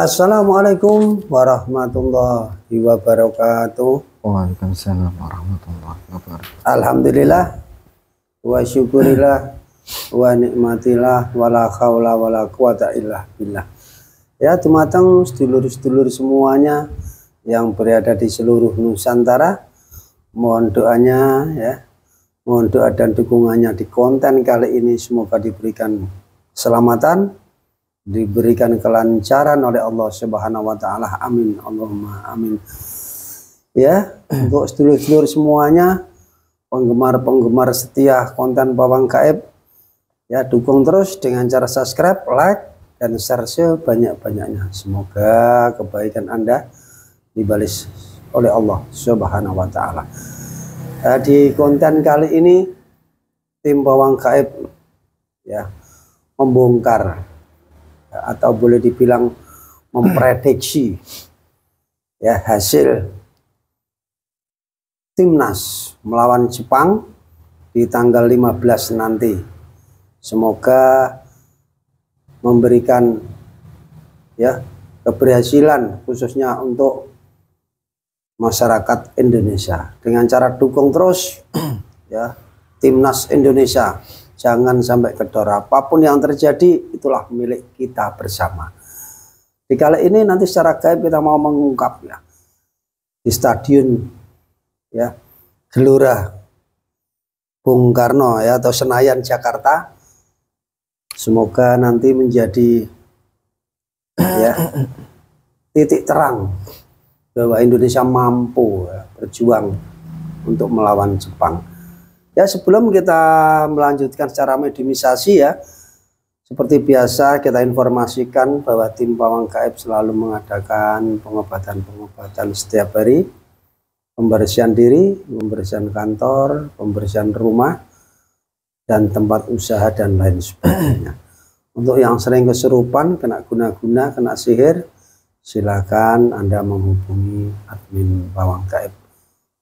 Assalamualaikum warahmatullahi wabarakatuh. Waalaikumsalam warahmatullahi wabarakatuh. Alhamdulillah wa syukurillah wa nikmatillah wala khawla wala quwata illa billah. Ya, teman-teman, sedulur-sedulur semuanya yang berada di seluruh Nusantara, mohon doanya ya. Mohon doa dan dukungannya di konten kali ini, semoga diberikan keselamatan, diberikan kelancaran oleh Allah Subhanahu wa taala. Amin. Allahumma amin. Ya, untuk sedulur-sedulur semuanya, penggemar-penggemar setia konten Pawang Gaib, ya, dukung terus dengan cara subscribe, like, dan share sebanyak-banyaknya. Semoga kebaikan Anda dibalas oleh Allah Subhanahu wa taala. Di konten kali ini tim Pawang Gaib ya membongkar atau boleh dibilang memprediksi ya hasil timnas melawan Jepang di tanggal 15 nanti. Semoga memberikan ya keberhasilan khususnya untuk masyarakat Indonesia dengan cara dukung terus ya timnas Indonesia, jangan sampai kendor. Apapun yang terjadi itulah milik kita bersama. Di kali ini nanti secara gaib kita mau mengungkap ya di stadion ya Gelora Bung Karno ya atau Senayan Jakarta. Semoga nanti menjadi ya titik terang bahwa Indonesia mampu ya, berjuang untuk melawan Jepang. Ya, sebelum kita melanjutkan secara mediumisasi ya, seperti biasa kita informasikan bahwa tim Pawang Gaib selalu mengadakan pengobatan-pengobatan setiap hari, pembersihan diri, pembersihan kantor, pembersihan rumah, dan tempat usaha dan lain sebagainya. Untuk yang sering kesurupan, kena guna-guna, kena sihir, silakan Anda menghubungi admin Pawang Gaib.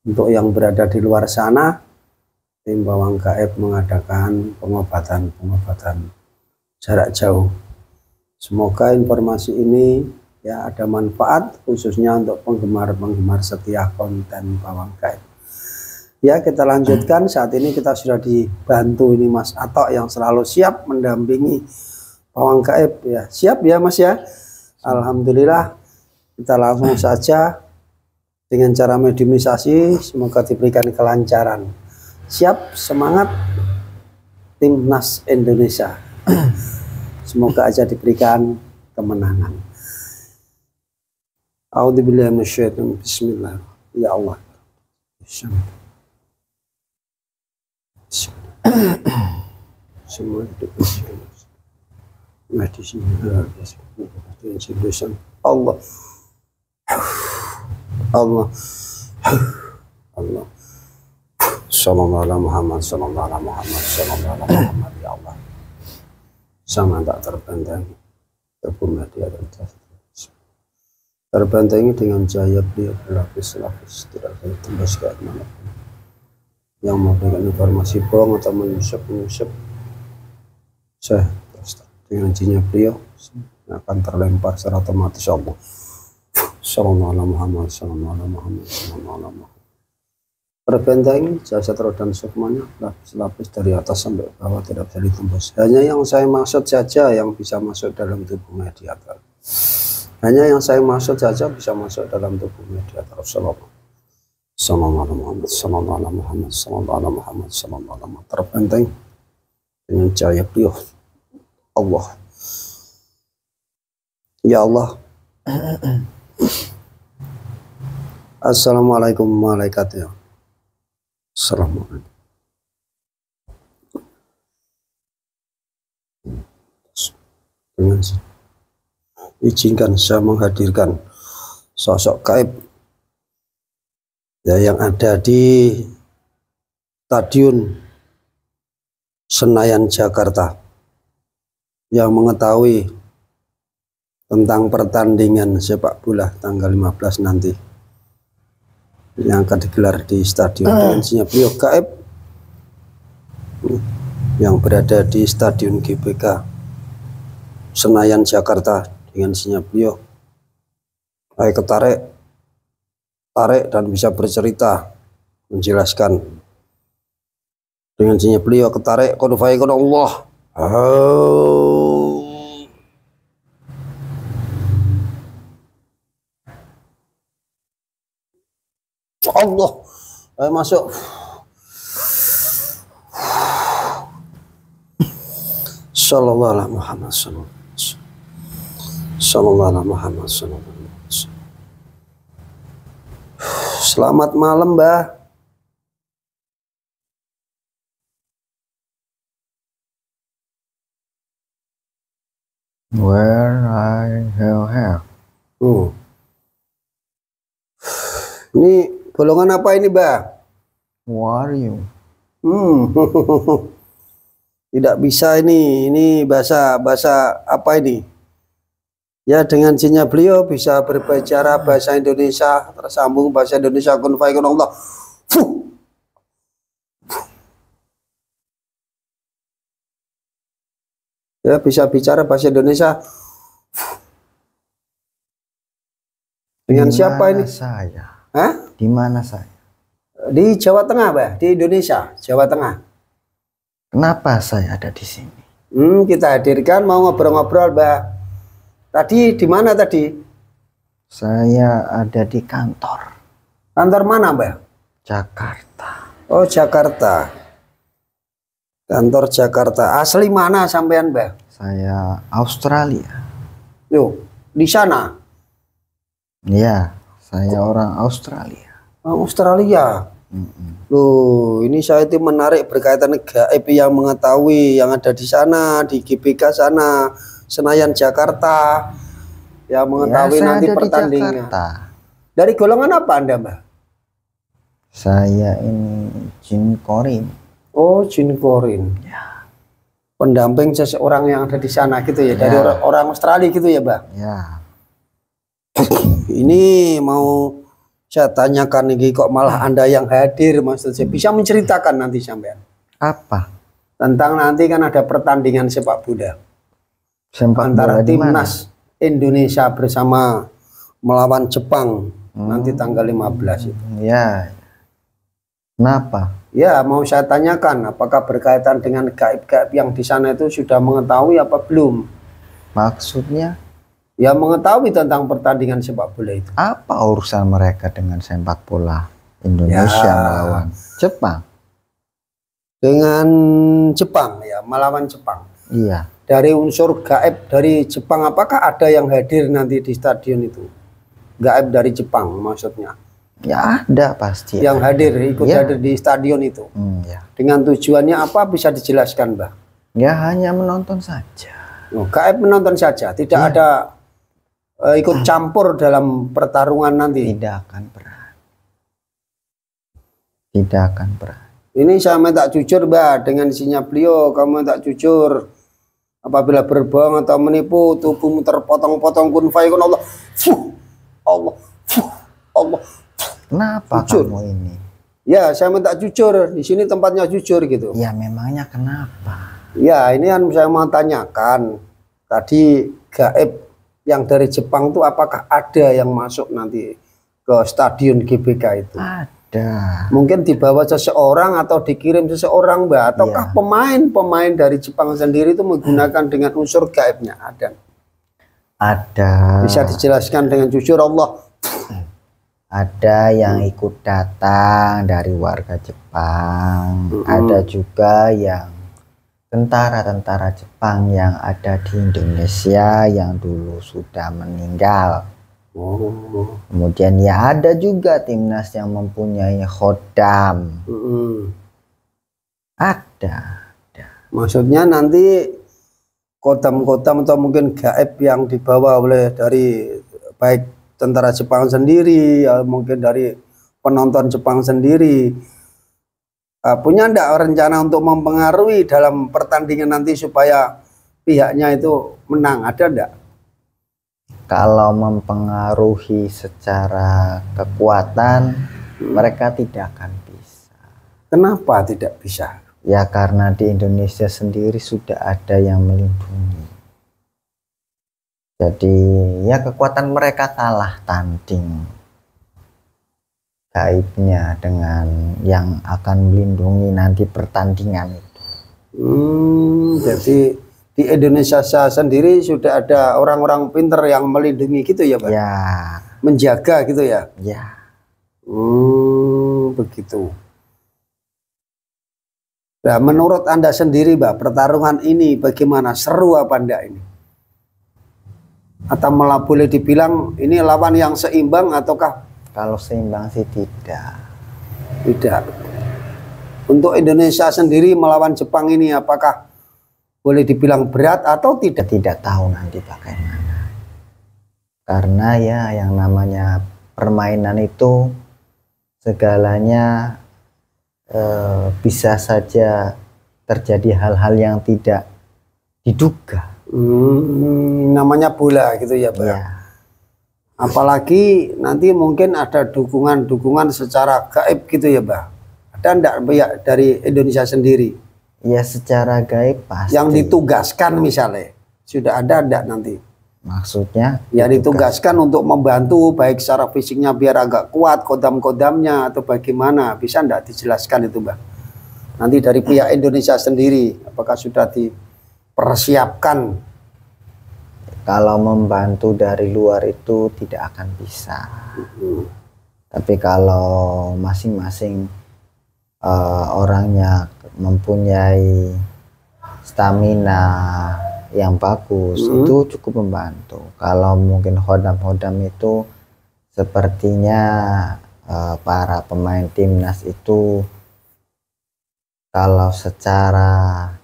Untuk yang berada di luar sana, tim Pawang Gaib mengadakan pengobatan jarak jauh. Semoga informasi ini ya ada manfaat khususnya untuk penggemar-penggemar setia konten Pawang Gaib. Ya, kita lanjutkan. Saat ini kita sudah dibantu ini Mas Atok yang selalu siap mendampingi Pawang Gaib ya. Siap ya Mas ya? Alhamdulillah, kita langsung saja dengan cara mediumisasi, semoga diberikan kelancaran. Siap, semangat timnas Indonesia. Semoga aja diberikan kemenangan. A'udzubillahi minasyaitonir rajim. Bismillah. Ya Allah. Semua hidup medis Allah Allah Allah sallallahu alaihi Muhammad sallallahu alaihi Muhammad sallallahu alaihi Muhammad. Ya Allah, sama tak terbentengi terbumi di atas, terbentengi dengan cahaya beliau berlapis-lapis, tidak akan tembus ke manapun yang memberikan informasi bohong atau menyusup saya dengan jinnya beliau akan terlempar secara otomatis. Allah sallallahu alaihi Muhammad sallallahu alaihi Muhammad sallallahu alaihi Muhammad. Terbentengi jasad roh dan sukmanya lapis-lapis dari atas sampai bawah, tidak bisa ditembus. Hanya yang saya maksud saja yang bisa masuk dalam tubuh mediator. Hanya yang saya maksud saja bisa masuk dalam tubuh mediator. Sallallahu alaihi Muhammad sallallahu alaihi Muhammad sallallahu alaihi Muhammad sallallahu alaihi Muhammad. Terbenteng dengan cahaya beliau. Allah. Ya Allah. Assalamualaikum warahmatullahi wabarakatuh. Assalamualaikum. Dengan izinkan saya menghadirkan sosok gaib ya yang ada di Stadion Senayan Jakarta, yang mengetahui tentang pertandingan sepak bola tanggal 15 nanti yang akan digelar di stadion dengan sinyal beliau gaib yang berada di Stadion GBK Senayan Jakarta dengan sinyal beliau Ayo ketarik, tarik dan bisa bercerita, menjelaskan dengan izin beliau. Ketarik qul fayakun Allah. Allah, ayo masuk. Sallallahu alaihi Muhammad sallallahu alaihi Muhammad sallallahu alaihi wasallam. Selamat malam, Mbah. Where I have. Ini golongan apa ini, Mbah? Who are you? Tidak bisa ini bahasa apa ini? Ya, dengan jinnya beliau bisa berbicara bahasa Indonesia, tersambung bahasa Indonesia kun fayakun Allah. Ya, bisa bicara bahasa Indonesia. Dengan siapa ini? Saya. Hah? Di mana saya? Di Jawa Tengah, Mbah, di Indonesia, Jawa Tengah. Kenapa saya ada di sini? Kita hadirkan mau ngobrol-ngobrol, Mbak. Tadi di mana tadi? Saya ada di kantor. Kantor mana, Mbak? Jakarta. Oh, Jakarta. Kantor Jakarta. Asli mana sampean, Mbak? Saya Australia. Yuk, di sana. Ya, saya orang Australia. Australia. Loh, ini saya itu menarik berkaitan gaib yang mengetahui yang ada di sana, di GBK sana, Senayan Jakarta, yang mengetahui saya nanti ada pertandingan. di Jakarta. Dari golongan apa Anda, Mbak? Saya ini jin korin. Oh, jin korin. Ya. Pendamping seseorang yang ada di sana gitu ya, dari orang Australia gitu ya, Mbak? Ya. Ini mau saya tanyakan nih, kok malah Anda yang hadir, maksud saya bisa menceritakan nanti sampean Apa? tentang nanti kan ada pertandingan sepak bola bola antara di mana? timnas Indonesia bersama melawan Jepang nanti tanggal 15 itu. Ya. Kenapa? Ya, mau saya tanyakan apakah berkaitan dengan gaib-gaib yang di sana itu sudah mengetahui apa belum? Maksudnya? Ya, mengetahui tentang pertandingan sepak bola itu. Apa urusan mereka dengan sepak bola Indonesia melawan Jepang? Dengan Jepang ya, melawan Jepang. Iya. Dari unsur gaib dari Jepang, apakah ada yang hadir nanti di stadion itu? Gaib dari Jepang maksudnya. Ya ada pasti. Yang hadir, ikut hadir di stadion itu. Ya. Dengan tujuannya apa bisa dijelaskan, Mbak? Ya hanya menonton saja. Oh, gaib menonton saja, tidak ada ikut campur dalam pertarungan nanti. Tidak akan pernah. Tidak akan pernah. Ini saya minta jujur, Mbak, dengan isinya beliau, kamu minta jujur. Apabila berbohong atau menipu, tubuhmu terpotong-potong kun fayakun Allah. Allah. Allah. Kenapa jujur. Kamu ini? Ya, saya minta jujur. Di sini tempatnya jujur gitu. Ya memangnya kenapa? Ya, ini yang saya mau tanyakan. Tadi gaib yang dari Jepang itu apakah ada yang masuk nanti ke stadion GBK itu? Ada. Mungkin dibawa seseorang atau dikirim seseorang, Mbak, ataukah pemain-pemain dari Jepang sendiri itu menggunakan dengan unsur gaibnya? Ada. Ada. Bisa dijelaskan dengan jujur Allah. Ada yang ikut datang dari warga Jepang. Ada juga yang tentara-tentara Jepang yang ada di Indonesia yang dulu sudah meninggal. Kemudian ya ada juga timnas yang mempunyai khodam. Ada. Maksudnya nanti khodam-khodam atau mungkin gaib yang dibawa oleh dari baik tentara Jepang sendiri, ya mungkin dari penonton Jepang sendiri, punya enggak rencana untuk mempengaruhi dalam pertandingan nanti supaya pihaknya itu menang? Ada enggak? Kalau mempengaruhi secara kekuatan, mereka tidak akan bisa. Kenapa tidak bisa? Ya karena di Indonesia sendiri sudah ada yang melindungi. Jadi ya kekuatan mereka kalah tanding gaibnya dengan yang akan melindungi nanti pertandingan itu. Jadi di Indonesia sendiri sudah ada orang-orang pinter yang melindungi gitu ya, Pak? Ya. Menjaga gitu ya? Ya. Begitu. Nah, menurut Anda sendiri, Mbak, pertarungan ini bagaimana? Seru apa enggak ini? Atau malah boleh dibilang ini lawan yang seimbang ataukah? Kalau seimbang sih tidak. Tidak. Untuk Indonesia sendiri melawan Jepang ini apakah boleh dibilang berat atau tidak? Tidak tahu nanti bagaimana. Karena ya yang namanya permainan itu segalanya bisa saja terjadi hal-hal yang tidak diduga. Namanya bola gitu ya, Pak. Ya. Apalagi nanti mungkin ada dukungan secara gaib gitu ya, Pak. Ada enggak ya dari Indonesia sendiri? Ya secara gaib pasti. Yang ditugaskan misalnya. Sudah ada enggak nanti? Maksudnya? Ya ditugaskan untuk membantu baik secara fisiknya biar agak kuat, kodam-kodamnya atau bagaimana. Bisa enggak dijelaskan itu, Mbak? Nanti dari pihak Indonesia sendiri apakah sudah dipersiapkan? Kalau membantu dari luar itu tidak akan bisa. Tapi kalau masing-masing orangnya mempunyai stamina yang bagus, itu cukup membantu. Kalau mungkin hodam-hodam itu sepertinya para pemain timnas itu kalau secara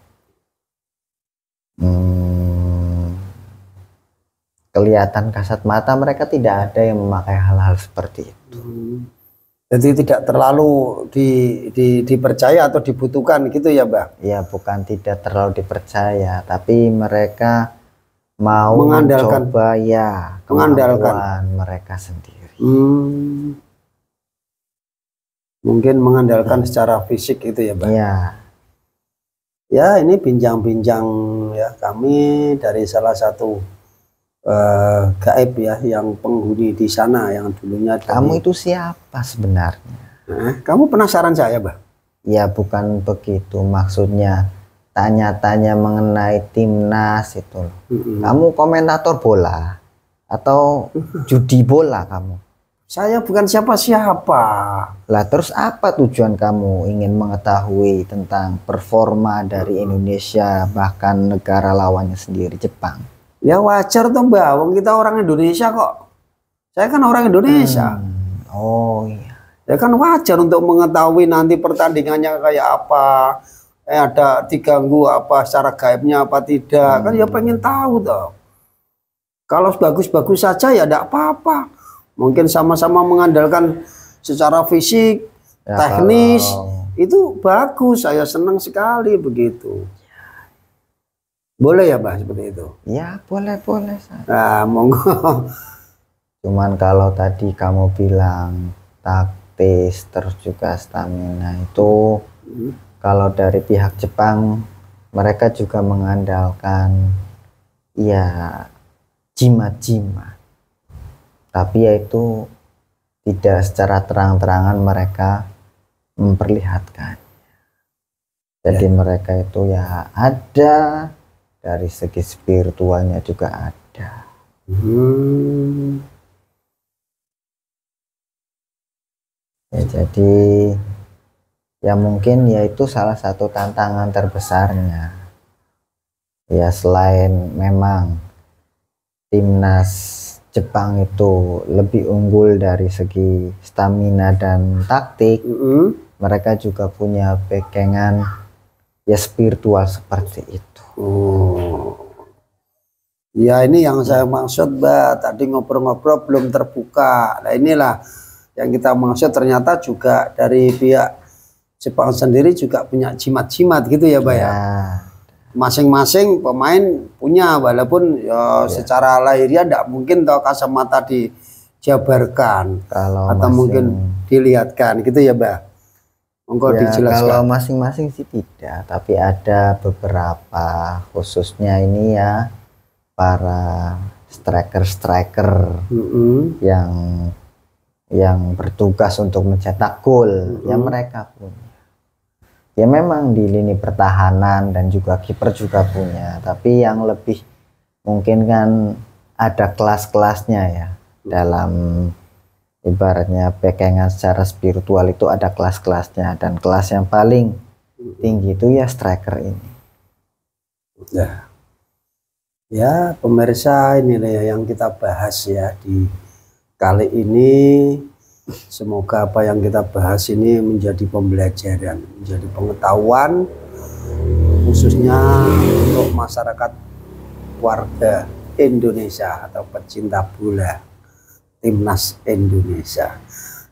kelihatan kasat mata mereka tidak ada yang memakai hal-hal seperti itu. Jadi tidak terlalu dipercaya atau dibutuhkan gitu ya, Mbak? Ya bukan tidak terlalu dipercaya, tapi mereka mau mengandalkan mencoba ya kemampuan mereka sendiri. Mungkin mengandalkan secara fisik itu ya, Mbak? Ya. Ya ini bincang-bincang ya kami dari salah satu gaib ya yang penghuni di sana yang dulunya dari... Kamu itu siapa sebenarnya? Kamu penasaran saya, Mbak? Ya bukan begitu, maksudnya tanya-tanya mengenai timnas itu loh. Kamu komentator bola atau judi bola kamu? Saya bukan siapa-siapa. Lah terus apa tujuan kamu ingin mengetahui tentang performa dari Indonesia bahkan negara lawannya sendiri, Jepang? Ya wajar tuh, Mbak, wong kita orang Indonesia kok. Saya kan orang Indonesia. Oh iya. Ya kan wajar untuk mengetahui nanti pertandingannya kayak apa. Ada diganggu apa secara gaibnya apa tidak. Kan ya pengen tahu toh. Kalau bagus-bagus saja ya enggak apa-apa. Mungkin sama-sama mengandalkan secara fisik, ya, teknis itu bagus. Saya senang sekali begitu. Boleh ya, Mbak, seperti itu? Ya, boleh-boleh. Nah, monggo. Cuman kalau tadi kamu bilang taktis terus juga stamina itu kalau dari pihak Jepang mereka juga mengandalkan ya jimat-jimat. Tapi yaitu tidak secara terang-terangan mereka memperlihatkan. Jadi mereka itu ya ada dari segi spiritualnya juga ada. Ya, jadi ya mungkin yaitu salah satu tantangan terbesarnya. Ya selain memang timnas Jepang itu lebih unggul dari segi stamina dan taktik, mereka juga punya pegangan ya spiritual seperti itu. Ya ini yang saya maksud, Mbak. Tadi ngobrol-ngobrol belum terbuka. Nah inilah yang kita maksud, ternyata juga dari pihak Jepang sendiri juga punya jimat-jimat gitu ya, Mbak ya. Masing-masing pemain punya, walaupun ya, secara lahiriah tidak mungkin toh kacamata dijabarkan atau mungkin dilihatkan gitu ya, Mbak. Monggo dijelaskan. Kalau masing-masing sih tidak, tapi ada beberapa khususnya ini ya para striker yang bertugas untuk mencetak gol, ya mereka punya. Ya memang di lini pertahanan dan juga kiper juga punya, tapi yang lebih mungkin kan ada kelas-kelasnya ya. Dalam ibaratnya pegangan secara spiritual itu ada kelas-kelasnya, dan kelas yang paling tinggi itu ya striker ini. Ya pemirsa, ini yang kita bahas ya di kali ini. Semoga apa yang kita bahas ini menjadi pembelajaran, menjadi pengetahuan khususnya untuk masyarakat warga Indonesia atau pecinta bola timnas Indonesia.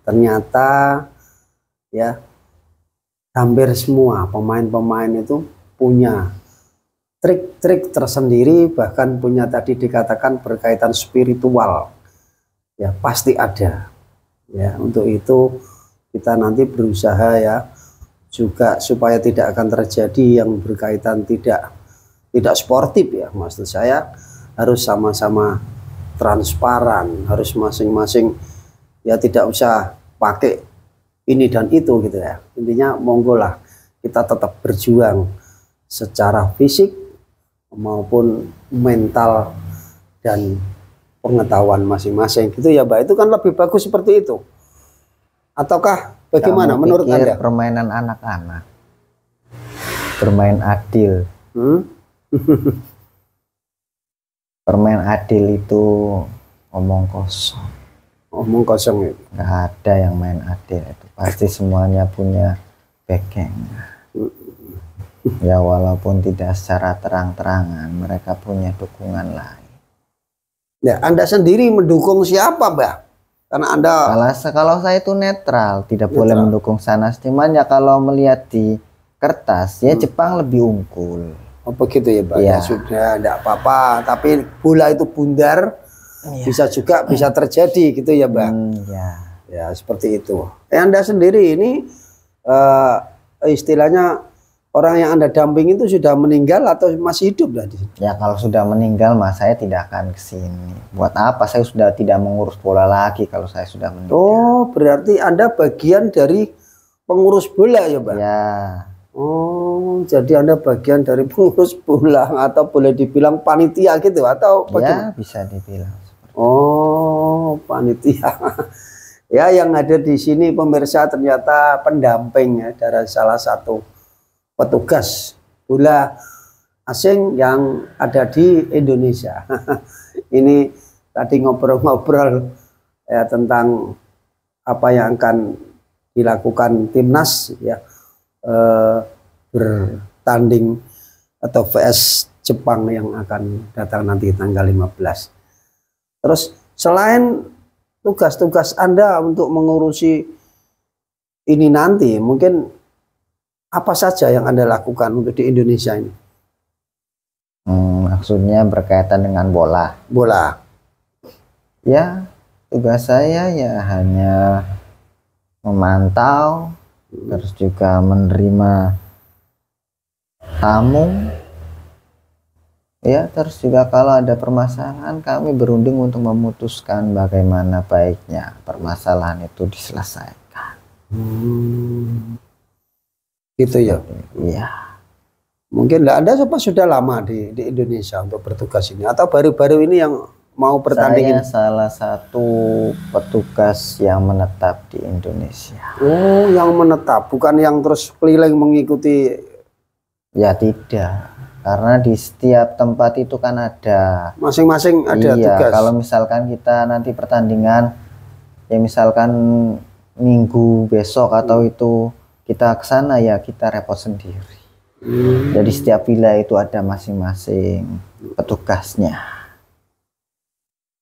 Ternyata ya hampir semua pemain-pemain itu punya trik-trik tersendiri, bahkan punya tadi dikatakan berkaitan spiritual. Ya pasti ada. Ya, untuk itu kita nanti berusaha ya juga supaya tidak akan terjadi yang berkaitan tidak sportif ya. Maksud saya harus sama-sama transparan, harus masing-masing ya tidak usah pakai ini dan itu gitu ya. Intinya monggo lah kita tetap berjuang secara fisik maupun mental dan pengetahuan masing-masing gitu ya Mbak. Itu kan lebih bagus seperti itu, ataukah bagaimana menurut Anda? Permainan anak-anak bermain adil. Permain adil itu omong kosong itu. Nggak ada yang main adil itu, pasti semuanya punya backing. Ya walaupun tidak secara terang-terangan, mereka punya dukungan lain. Ya, Anda sendiri mendukung siapa, Mbak? Karena Anda kalau saya itu netral, tidak boleh mendukung sana. Cuman ya kalau melihat di kertas ya Jepang lebih unggul. Oh begitu ya, Mbak. Ya sudah, tidak apa-apa. Tapi bola itu bundar, bisa juga bisa terjadi gitu ya, Mbak. Ya seperti itu. Anda sendiri ini istilahnya orang yang Anda damping itu sudah meninggal atau masih hidup tadi? Ya kalau sudah meninggal mas saya tidak akan kesini. Buat apa? Saya sudah tidak mengurus bola lagi kalau saya sudah meninggal. Oh berarti Anda bagian dari pengurus bola ya Pak? Ya. Oh jadi Anda bagian dari pengurus bola atau boleh dibilang panitia gitu atau bagaimana? Ya bisa dibilang. Oh panitia. Ya yang ada di sini pemirsa ternyata pendamping ya dari salah satu petugas bola asing yang ada di Indonesia. Ini tadi ngobrol-ngobrol ya tentang apa yang akan dilakukan timnas ya bertanding atau vs Jepang yang akan datang nanti tanggal 15. Terus selain tugas-tugas Anda untuk mengurusi ini nanti, mungkin apa saja yang Anda lakukan untuk di Indonesia ini? Maksudnya berkaitan dengan bola? Bola. Ya, tugas saya ya hanya memantau, terus juga menerima tamu. Ya, terus juga kalau ada permasalahan kami berunding untuk memutuskan bagaimana baiknya permasalahan itu diselesaikan. Gitu ya? Iya. Mungkin lah Anda sudah lama di Indonesia untuk bertugas ini atau baru-baru ini yang mau bertanding? Saya salah satu petugas yang menetap di Indonesia. Oh, yang menetap, bukan yang terus keliling mengikuti? Ya tidak, karena di setiap tempat itu kan ada masing-masing ada tugas. Kalau misalkan kita nanti pertandingan ya misalkan minggu besok atau itu kita ke sana ya kita repot sendiri. Jadi setiap wilayah itu ada masing-masing petugasnya.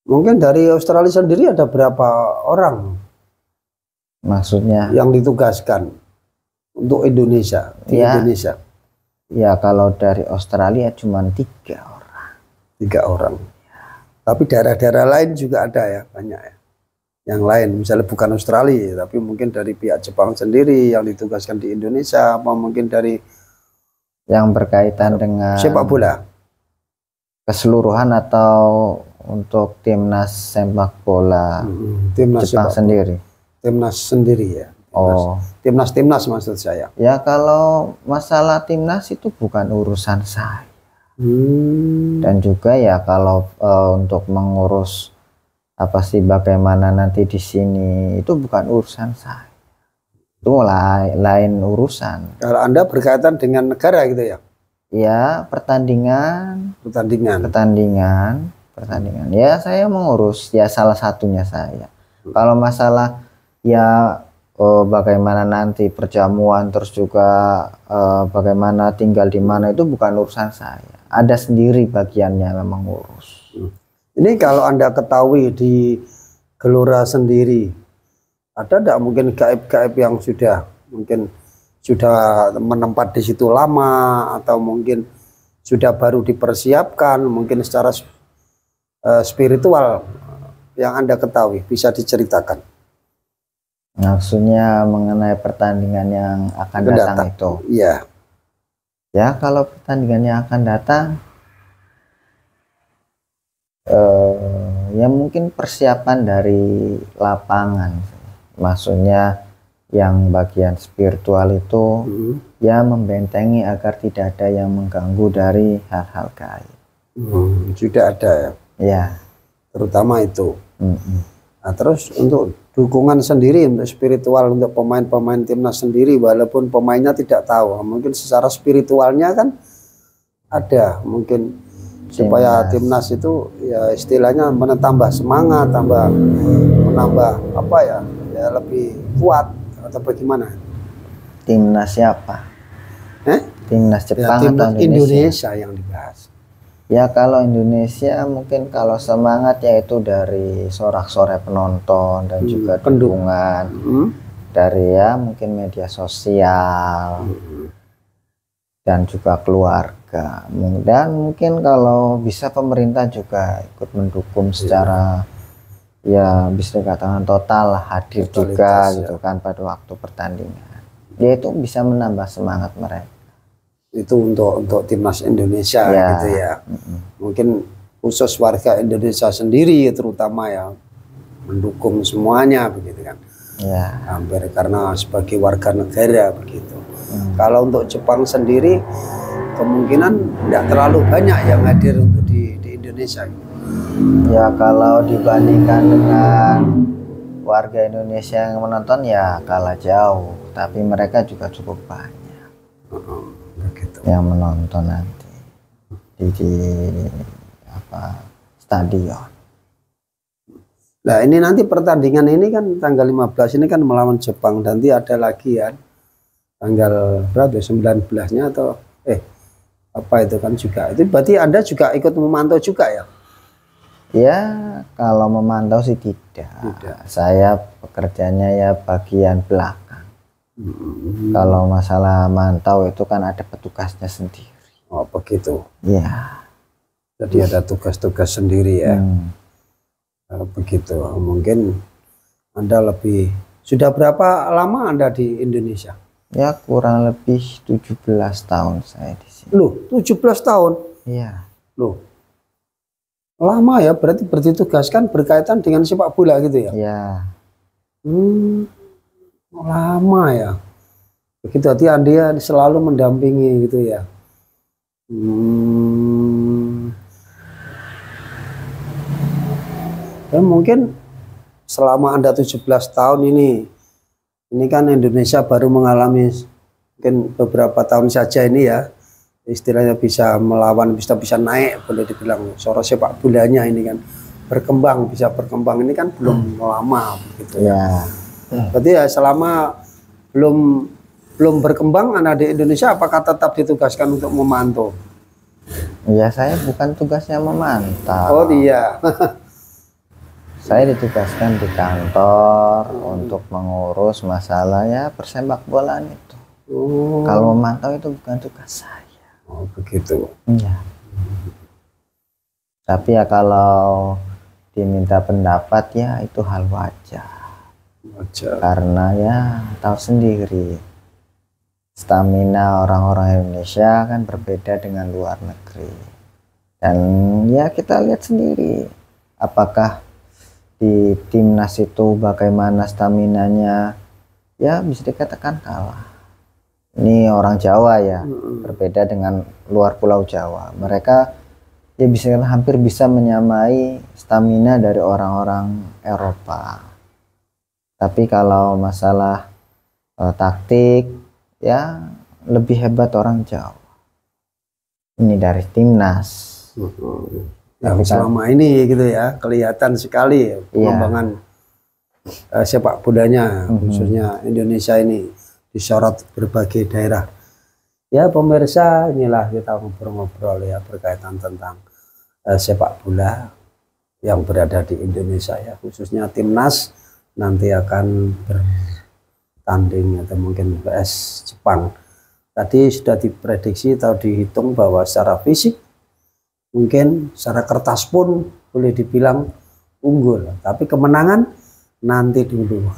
Mungkin dari Australia sendiri ada berapa orang? Maksudnya? Yang ditugaskan untuk Indonesia di Indonesia? Ya kalau dari Australia cuma 3 orang. 3 orang. Tapi daerah-daerah lain juga ada ya, banyak ya. Yang lain misalnya bukan Australia tapi mungkin dari pihak Jepang sendiri yang ditugaskan di Indonesia, apa mungkin dari yang berkaitan dengan sepak bola keseluruhan atau untuk timnas sepak bola Timnas Jepang sepak sendiri? Timnas sendiri ya. Oh, Timnas maksud saya. ya kalau masalah timnas itu bukan urusan saya. Dan juga ya kalau untuk mengurus apa sih bagaimana nanti di sini itu bukan urusan saya. Itu lain urusan. Kalau Anda berkaitan dengan negara gitu ya? Ya, pertandingan. Ya, saya mengurus ya salah satunya saya. Kalau masalah ya bagaimana nanti perjamuan terus juga bagaimana tinggal di mana itu bukan urusan saya. Ada sendiri bagiannya memang ngurus. Ini kalau Anda ketahui di Gelora sendiri, ada tidak mungkin gaib-gaib yang mungkin sudah menempat di situ lama, atau mungkin sudah baru dipersiapkan, mungkin secara spiritual yang Anda ketahui, bisa diceritakan? Maksudnya mengenai pertandingan yang akan datang itu? Iya. Ya, kalau pertandingan yang akan datang, ya mungkin persiapan dari lapangan. Maksudnya yang bagian spiritual itu ya membentengi agar tidak ada yang mengganggu dari hal-hal gaib. Sudah ada ya? Ya. Terutama itu. Nah, terus untuk dukungan sendiri untuk spiritual untuk pemain-pemain timnas sendiri, walaupun pemainnya tidak tahu, mungkin secara spiritualnya kan ada, mungkin supaya timnas itu ya istilahnya menambah semangat, menambah apa ya lebih kuat atau bagaimana? Timnas siapa? Timnas Jepang ya, timnas atau Indonesia yang dibahas. Ya kalau Indonesia mungkin kalau semangat yaitu dari sorak-sorai penonton dan juga dukungan dari ya mungkin media sosial dan juga keluarga, dan mungkin kalau bisa pemerintah juga ikut mendukung secara ya bisa dikatakan total hadir juga gitu kan pada waktu pertandingan. Dia itu bisa menambah semangat mereka. Itu untuk timnas Indonesia gitu ya. Mungkin khusus warga Indonesia sendiri terutama ya mendukung semuanya begitu kan. Ya. Hampir karena sebagai warga negara begitu. Kalau untuk Jepang sendiri kemungkinan tidak terlalu banyak yang hadir untuk di Indonesia. Ya kalau dibandingkan dengan warga Indonesia yang menonton ya kalah jauh, tapi mereka juga cukup banyak yang menonton nanti di stadion. Nah ini nanti pertandingan ini kan tanggal 15 ini kan melawan Jepang, nanti ada lagi ya tanggal berapa 19-nya atau apa itu kan juga, itu berarti Anda juga ikut memantau juga ya? Ya kalau memantau sih tidak. Saya pekerjaannya ya bagian belakang. Kalau masalah mantau itu kan ada petugasnya sendiri. Oh begitu. Ya. Jadi ada tugas-tugas sendiri ya. Begitu. Mungkin Anda sudah berapa lama Anda di Indonesia? Ya kurang lebih 17 tahun saya di sini. Loh 17 tahun? Iya. Loh lama ya, berarti ditugaskan berkaitan dengan sepak bola gitu ya? Iya. Lama ya. Begitu, hati Anda selalu mendampingi gitu ya. Dan mungkin selama Anda 17 tahun ini kan Indonesia baru mengalami mungkin beberapa tahun saja ini ya, istilahnya bisa melawan, bisa naik, boleh dibilang sorot sepak bolanya ini kan bisa berkembang ini kan belum lama begitu ya. Berarti ya selama belum berkembang Anda di Indonesia, apakah tetap ditugaskan untuk memantau? Ya saya bukan tugasnya memantau. Oh iya. Saya ditugaskan di kantor untuk mengurus masalah ya persepak bolaan itu. Kalau memantau itu bukan tugas saya. Oh begitu. Iya. Tapi ya kalau diminta pendapat ya itu hal wajar. Karena ya tahu sendiri stamina orang-orang Indonesia kan berbeda dengan luar negeri, Dan ya kita lihat sendiri apakah di timnas itu bagaimana staminanya, ya bisa dikatakan kalah. Ini orang Jawa ya, berbeda dengan luar Pulau Jawa. Mereka ya bisa hampir bisa menyamai stamina dari orang-orang Eropa. Tapi kalau masalah taktik ya lebih hebat orang Jawa. Ini dari timnas. Yang selama ini gitu ya kelihatan sekali pengembangan sepak bolanya khususnya Indonesia ini disorot berbagai daerah. Ya pemirsa, inilah kita ngobrol-ngobrol ya berkaitan tentang sepak bola yang berada di Indonesia ya, khususnya timnas nanti akan bertanding atau mungkin vs Jepang. Tadi sudah diprediksi atau dihitung bahwa secara fisik mungkin secara kertas pun boleh dibilang unggul, tapi kemenangan nanti dulu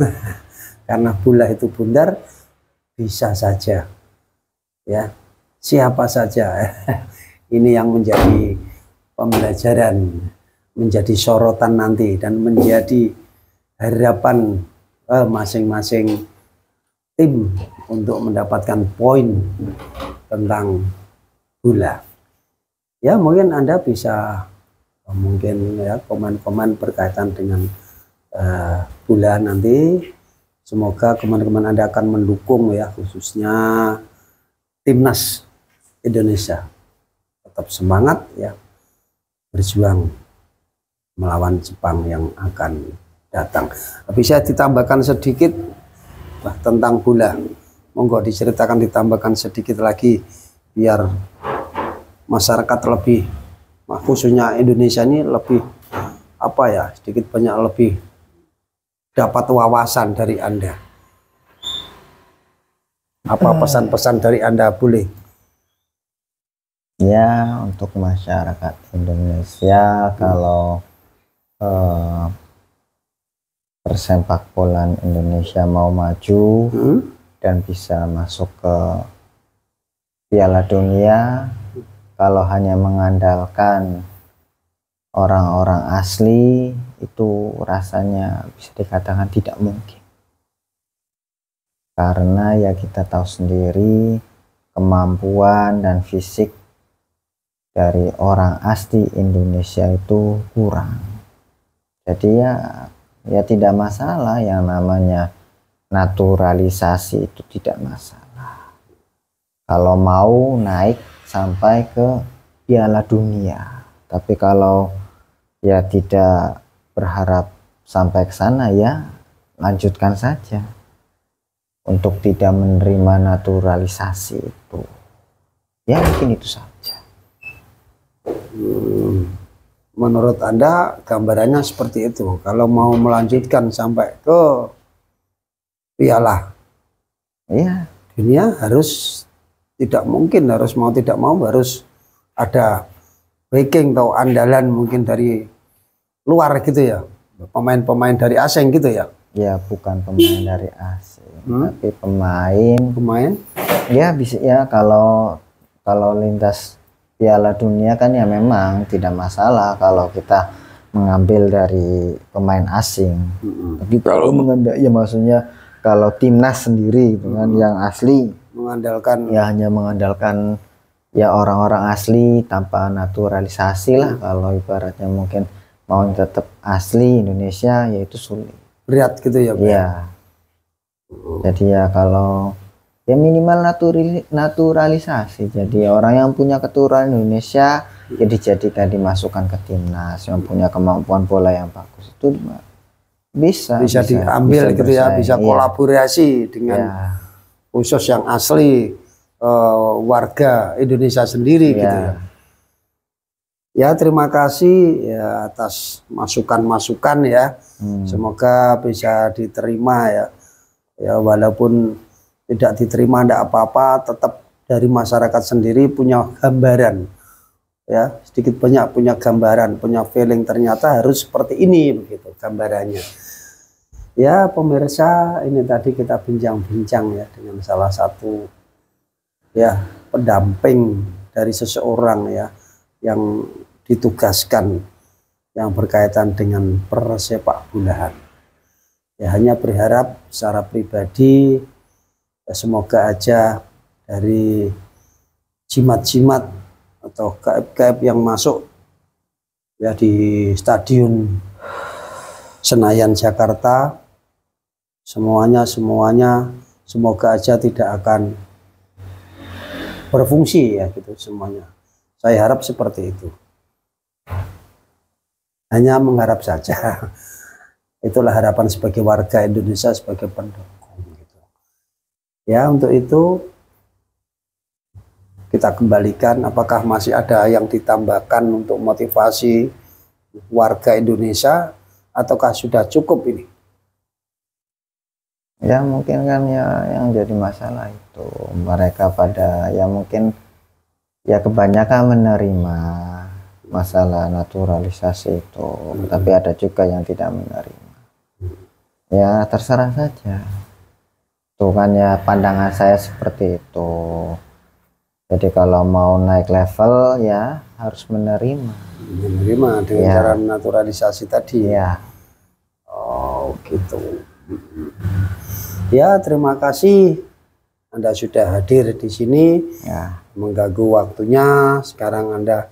karena bola itu bundar, bisa saja ya siapa saja. Ini yang menjadi pembelajaran, menjadi sorotan nanti dan menjadi harapan masing-masing tim untuk mendapatkan poin tentang bola. Ya mungkin Anda bisa mungkin ya komen-komen berkaitan dengan bola nanti. Semoga teman-teman Anda akan mendukung ya, khususnya timnas Indonesia tetap semangat ya berjuang melawan Jepang yang akan datang. Bisa ditambahkan sedikit tentang bola, monggo diceritakan, ditambahkan sedikit lagi biar masyarakat lebih, khususnya Indonesia ini lebih apa ya, sedikit banyak lebih dapat wawasan dari Anda. Apa pesan-pesan dari Anda boleh? Ya, untuk masyarakat Indonesia, kalau persepak bola Indonesia mau maju dan bisa masuk ke Piala Dunia, kalau hanya mengandalkan orang-orang asli itu rasanya bisa dikatakan tidak mungkin. Karena ya kita tahu sendiri kemampuan dan fisik dari orang asli Indonesia itu kurang. Jadi ya tidak masalah, yang namanya naturalisasi itu tidak masalah. Kalau mau naik sampai ke Piala Dunia, tapi kalau ya tidak berharap sampai ke sana, ya lanjutkan saja untuk tidak menerima naturalisasi itu. Ya mungkin itu saja. Menurut Anda gambarannya seperti itu. Kalau mau melanjutkan sampai ke Piala Dunia harus, tidak mungkin, harus mau tidak mau harus ada backing atau andalan mungkin dari luar gitu ya, pemain-pemain dari asing gitu ya. Ya bukan pemain dari asing, tapi pemain ya bisa ya. Kalau lintas Piala Dunia kan ya memang tidak masalah kalau kita mengambil dari pemain asing. Tapi kalau ya maksudnya kalau timnas sendiri gitu kan, yang asli mengandalkan ya hanya mengandalkan ya orang-orang asli tanpa naturalisasi lah. Kalau ibaratnya mungkin mau tetap asli Indonesia, ya itu sulit, berat gitu ya, Pak? Ya. Jadi ya kalau ya minimal naturalisasi. Jadi orang yang punya keturunan Indonesia ya dijadikan, dimasukkan ke timnas, yang punya kemampuan bola yang bagus itu bisa diambil gitu ya, bisa kolaborasi dengan khusus yang asli warga Indonesia sendiri gitu ya. Ya terima kasih ya atas masukan-masukan ya. Semoga bisa diterima ya. Ya walaupun tidak diterima tidak apa-apa, tetap dari masyarakat sendiri punya gambaran ya, sedikit banyak punya gambaran, punya feeling, ternyata harus seperti ini begitu gambarannya. Ya pemirsa, ini tadi kita bincang-bincang ya dengan salah satu ya pendamping dari seseorang ya yang ditugaskan yang berkaitan dengan persepak bolaan. Ya, hanya berharap secara pribadi ya, semoga aja dari jimat-jimat atau gaib-gaib yang masuk ya di Stadion Senayan Jakarta, semuanya semoga aja tidak akan berfungsi ya gitu semuanya. Saya harap seperti itu. Hanya mengharap saja. Itulah harapan sebagai warga Indonesia, sebagai pendukung gitu. Ya, untuk itu kita kembalikan, apakah masih ada yang ditambahkan untuk motivasi warga Indonesia ataukah sudah cukup ini? Ya mungkin kan ya yang jadi masalah itu mereka pada ya mungkin ya kebanyakan menerima masalah naturalisasi itu, tapi ada juga yang tidak menerima. Ya terserah saja. Tuh kan ya pandangan saya seperti itu. Jadi kalau mau naik level ya harus menerima dengan ya, cara naturalisasi tadi. Ya. Oh gitu. Ya, terima kasih Anda sudah hadir di sini ya, mengganggu waktunya. Sekarang Anda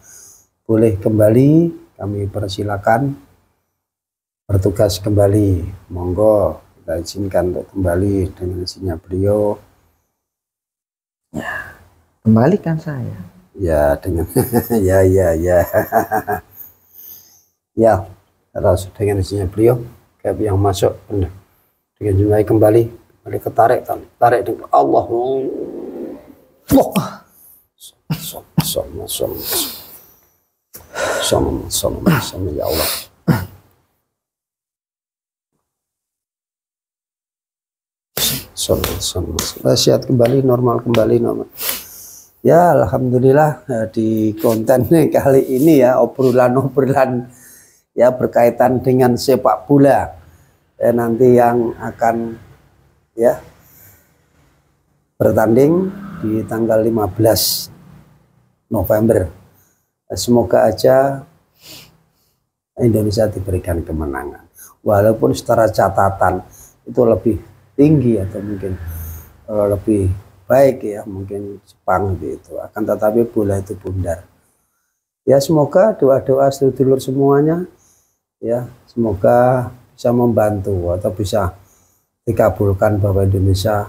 boleh kembali, kami persilakan bertugas kembali. Monggo kita izinkan untuk kembali dengan izinnya beliau. Ya, kembalikan saya. Ya dengan ya. Ya, terus dengan izinnya beliau, kayak yang masuk benar. Dengan jumlah kembali ketarik dengan Allah. Sama ya Allah. Sehat kembali, normal kembali, normal. Ya alhamdulillah di konten kali ini ya obrolan ya berkaitan dengan sepak bola. Nanti yang akan ya bertanding di tanggal 15 November. Semoga aja Indonesia diberikan kemenangan. Walaupun secara catatan itu lebih tinggi atau mungkin lebih baik ya, mungkin Jepang gitu. Akan tetapi bola itu bundar. Ya semoga doa-doa sedulur semuanya ya semoga bisa membantu atau bisa dikabulkan bahwa Indonesia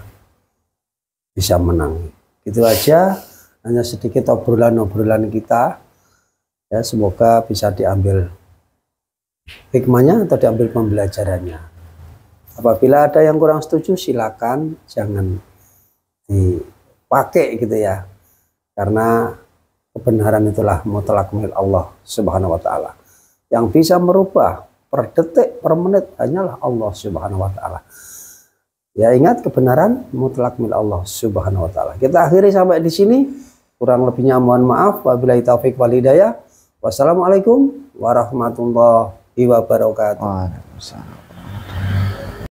bisa menang. Gitu aja, hanya sedikit obrolan kita ya, semoga bisa diambil hikmahnya atau diambil pembelajarannya. Apabila ada yang kurang setuju silakan, jangan dipakai gitu ya, karena kebenaran itulah mutlak milik Allah Subhanahu wa Ta'ala. Yang bisa merubah per detik per menit hanyalah Allah Subhanahu wa Ta'ala. Ya ingat, kebenaran mutlak milik Allah Subhanahu wa Ta'ala. Kita akhiri sampai di sini. Kurang lebihnya mohon maaf. Wabillahi taufik wal hidayah. Wassalamualaikum warahmatullahi wabarakatuh. Waalaikumsalam.